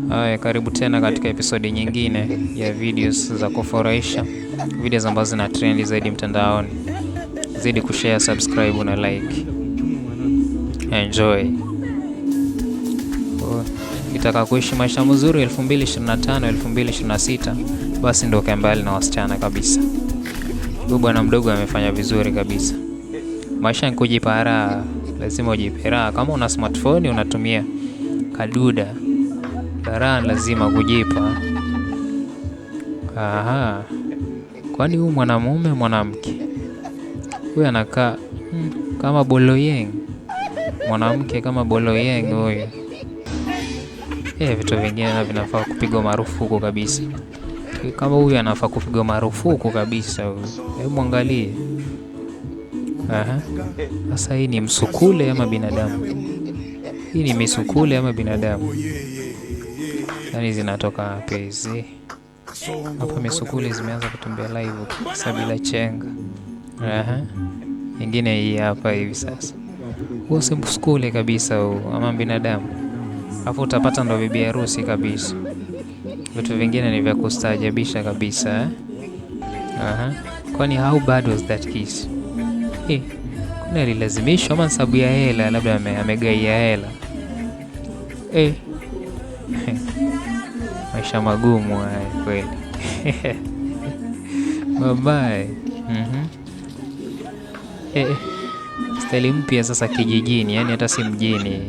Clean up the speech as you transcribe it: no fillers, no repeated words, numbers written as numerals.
Haya, karibu tena katika episodi nyingine ya videos za kufurahisha, videos ambazo zina trend zaidi mtandaoni. Zidi kushare, subscribe na like. Enjoy. Ukitaka kuishi maisha mazuri 2025 2026, basi ndio kae mbali na wasichana kabisa. Huyu bwana mdogo amefanya vizuri kabisa. Maisha ni kujipa raha, lazima ujipe raha. Kama una smartphone unatumia kaduda, raha lazima kujipa. Aha. Kwani huyu mwanamume mwanamke? Huyu anakaa kama Boloyeng. Mwanamke kama Boloyeng huyu. Vitu vingine na vinafaa kupigwa marufuku kabisa. Kama huyu anafaa kupigwa marufuku kabisa huyu. Hebu angalie. Aha. Sasa hii ni msukule ama binadamu? Hii ni misukule ama binadamu? Yaani zinatoka hapa hizi. Hapa misukule zimeanza kutembea live kabisa bila chenga. Aha. Nyingine hii hapa hivi sasa. Huo si msukule kabisa huo ama binadamu. Hapo utapata ndo bibi harusi kabisa. Vitu vingine ni vya kustaajabisha kabisa. Aha. Kwani how bad was that kiss? Kuna alilazimishwa ama sababu ya hela, labda amegaia hela. Maisha magumu haya kweli. Babae. Staili mpya sasa kijijini, yani hata si mjini.